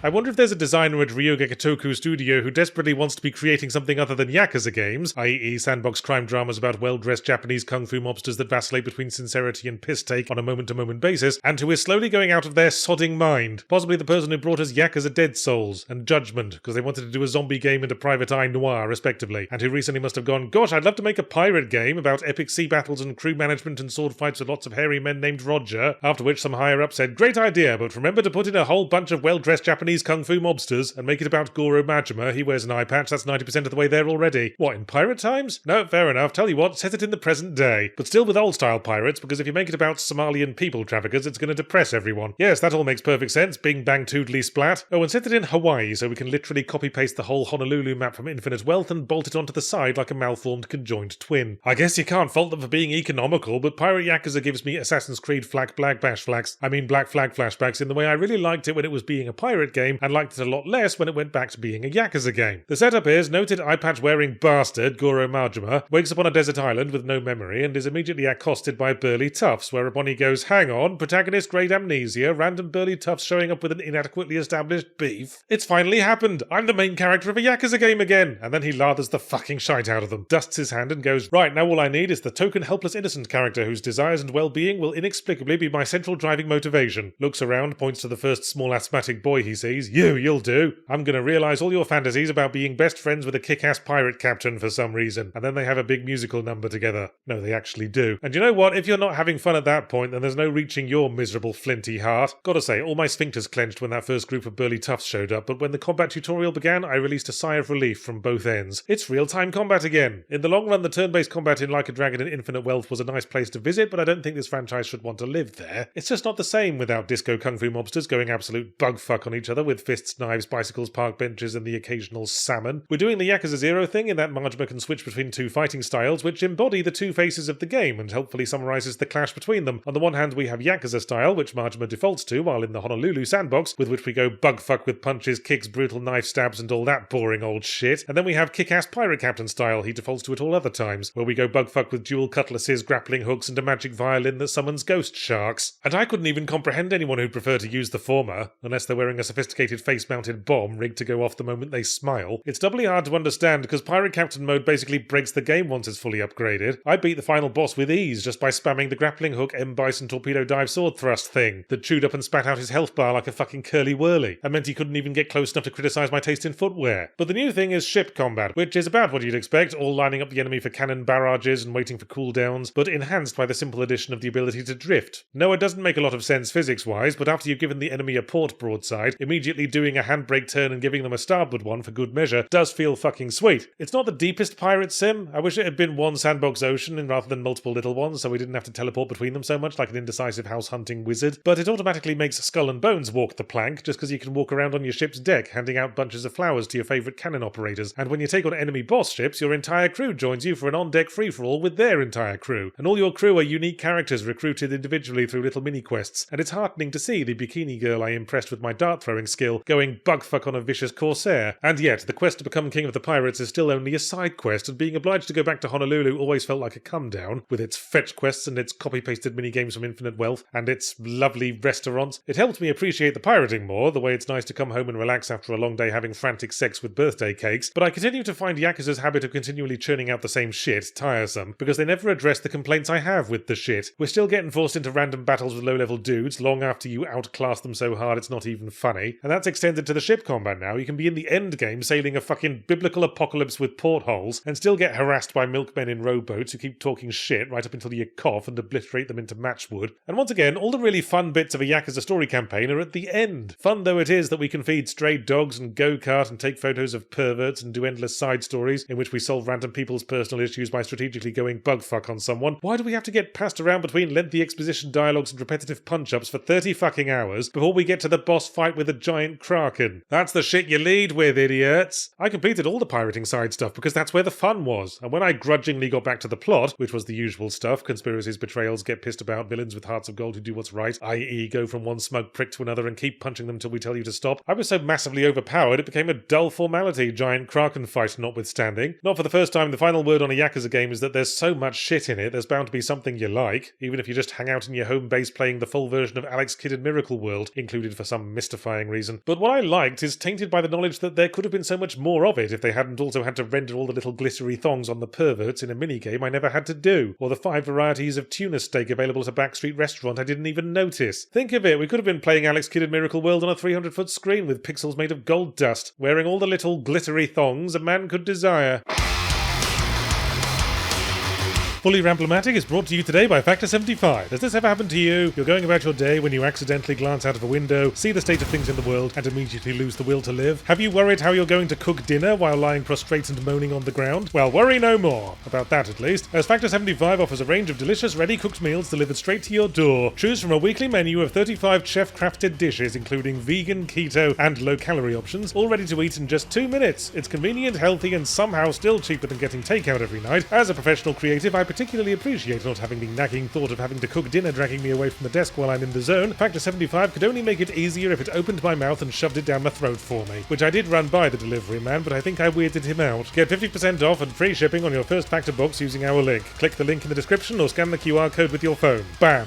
I wonder if there's a designer at Ryoga Kotoku Studio who desperately wants to be creating something other than Yakuza games, i.e. sandbox crime dramas about well-dressed Japanese kung fu mobsters that vacillate between sincerity and piss-take on a moment-to-moment basis, and who is slowly going out of their sodding mind. Possibly the person who brought us Yakuza Dead Souls and Judgment, because they wanted to do a zombie game and a Private Eye Noir, respectively, and who recently must have gone, gosh, I'd love to make a pirate game about epic sea battles and crew management and sword fights with lots of hairy men named Roger, after which some higher-up said, great idea, but remember to put in a whole bunch of well-dressed Japanese kung fu mobsters and make it about Goro Majima. He wears an eye patch, that's 90% of the way there already. What, in pirate times? No, fair enough. Tell you what, set it in the present day. But still with old-style pirates, because if you make it about Somalian people traffickers, it's going to depress everyone. Yes, that all makes perfect sense. Bing bang toodly splat. Oh, and set it in Hawaii so we can literally copy-paste the whole Honolulu map from Infinite Wealth and bolt it onto the side like a malformed conjoined twin. I guess you can't fault them for being economical, but Pirate Yakuza gives me Assassin's Creed Black Flag flashbacks in the way I really liked it when it was being a pirate game and liked it a lot less when it went back to being a Yakuza game. The setup is noted eye patch wearing bastard Goro Majima wakes up on a desert island with no memory and is immediately accosted by burly toughs, whereupon he goes, hang on, protagonist great amnesia, random burly toughs showing up with an inadequately established beef. It's finally happened. I'm the main character of a Yakuza game again. And then he lathers the fucking shite out of them, dusts his hand and goes, right, now all I need is the token helpless innocent character whose desires and well-being will inexplicably be my central driving motivation. Looks around, points to the first small asthmatic boy he sees. You'll do. I'm gonna realise all your fantasies about being best friends with a kick-ass pirate captain for some reason. And then they have a big musical number together. No, they actually do. And you know what? If you're not having fun at that point, then there's no reaching your miserable flinty heart. Gotta say, all my sphincters clenched when that first group of burly toughs showed up, but when the combat tutorial began, I released a sigh of relief from both ends. It's real-time combat again. In the long run, the turn-based combat in Like a Dragon and Infinite Wealth was a nice place to visit, but I don't think this franchise should want to live there. It's just not the same without disco kung fu mobsters going absolute bugfuck on each other with fists, knives, bicycles, park benches, and the occasional salmon. We're doing the Yakuza 0 thing in that Majima can switch between two fighting styles, which embody the two faces of the game and helpfully summarises the clash between them. On the one hand, we have Yakuza style, which Majima defaults to while in the Honolulu sandbox, with which we go bugfuck with punches, kicks, brutal knife stabs, and all that boring old shit. And then we have kick-ass pirate captain style, he defaults to at all other times, where we go bugfuck with dual cutlasses, grappling hooks, and a magic violin that summons ghost sharks. And I couldn't even comprehend anyone who'd prefer to use the former, unless they're wearing a sophisticated face-mounted bomb rigged to go off the moment they smile. It's doubly hard to understand because pirate captain mode basically breaks the game once it's fully upgraded. I beat the final boss with ease just by spamming the grappling hook, M-Bison torpedo dive sword thrust thing that chewed up and spat out his health bar like a fucking curly whirly. That meant he couldn't even get close enough to criticise my taste in footwear. But the new thing is ship combat, which is about what you'd expect, all lining up the enemy for cannon barrages and waiting for cooldowns, but enhanced by the simple addition of the ability to drift. No, it doesn't make a lot of sense physics-wise, but after you've given the enemy a port broadside, immediately doing a handbrake turn and giving them a starboard one for good measure does feel fucking sweet. It's not the deepest pirate sim. I wish it had been one sandbox ocean rather than multiple little ones, so we didn't have to teleport between them so much like an indecisive house-hunting wizard, but it automatically makes Skull and Bones walk the plank just because you can walk around on your ship's deck handing out bunches of flowers to your favourite cannon operators, and when you take on enemy boss ships, your entire crew joins you for an on-deck free-for-all with their entire crew, and all your crew are unique characters recruited individually through little mini-quests, and it's heartening to see the bikini girl I impressed with my dart-throwing skill going bugfuck on a vicious corsair, and yet the quest to become king of the pirates is still only a side quest, and being obliged to go back to Honolulu always felt like a come-down, with its fetch quests and its copy-pasted mini-games from Infinite Wealth, and its lovely restaurants. It helped me appreciate the pirating more, the way it's nice to come home and relax after a long day having frantic sex with birthday cakes, but I continue to find Yakuza's habit of continually churning out the same shit tiresome, because they never address the complaints I have with the shit. We're still getting forced into random battles with low-level dudes long after you outclass them so hard it's not even funny, and that's extended to the ship combat now. You can be in the end game sailing a fucking biblical apocalypse with portholes and still get harassed by milkmen in rowboats who keep talking shit right up until you cough and obliterate them into matchwood. And once again, all the really fun bits of a Yakuza story campaign are at the end. Fun though it is that we can feed stray dogs and go-kart and take photos of perverts and do endless side stories in which we solve random people's personal issues by strategically going bugfuck on someone. Why do we have to get passed around between lengthy exposition dialogues and repetitive punch-ups for 30 fucking hours before we get to the boss fight with a giant kraken? That's the shit you lead with, idiots! I completed all the pirating side stuff because that's where the fun was, and when I grudgingly got back to the plot, which was the usual stuff, conspiracies, betrayals, get pissed about, villains with hearts of gold who do what's right, i.e. go from one smug prick to another and keep punching them till we tell you to stop, I was so massively overpowered it became a dull formality, giant kraken fight notwithstanding. Not for the first time, the final word on a Yakuza game is that there's so much shit in it, there's bound to be something you like, even if you just hang out in your home base playing the full version of Alex Kidd in Miracle World, included for some mystifying reason. But what I liked is tainted by the knowledge that there could have been so much more of it if they hadn't also had to render all the little glittery thongs on the perverts in a minigame I never had to do, or the 5 varieties of tuna steak available at a backstreet restaurant I didn't even notice. Think of it, we could have been playing Alex Kidd in Miracle World on a 300-foot screen with pixels made of gold dust, wearing all the little glittery thongs a man could desire. Fully Ramblomatic is brought to you today by Factor 75. Has this ever happened to you? You're going about your day when you accidentally glance out of a window, see the state of things in the world, and immediately lose the will to live? Have you worried how you're going to cook dinner while lying prostrate and moaning on the ground? Well, worry no more. About that, at least, as Factor 75 offers a range of delicious ready-cooked meals delivered straight to your door. Choose from a weekly menu of 35 chef-crafted dishes, including vegan, keto, and low-calorie options, all ready to eat in just 2 minutes. It's convenient, healthy, and somehow still cheaper than getting takeout every night. As a professional creative, I particularly appreciate not having the nagging thought of having to cook dinner dragging me away from the desk while I'm in the zone. Factor 75 could only make it easier if it opened my mouth and shoved it down my throat for me, which I did run by the delivery man, but I think I weirded him out. Get 50% off and free shipping on your first Factor box using our link. Click the link in the description or scan the QR code with your phone. Bam!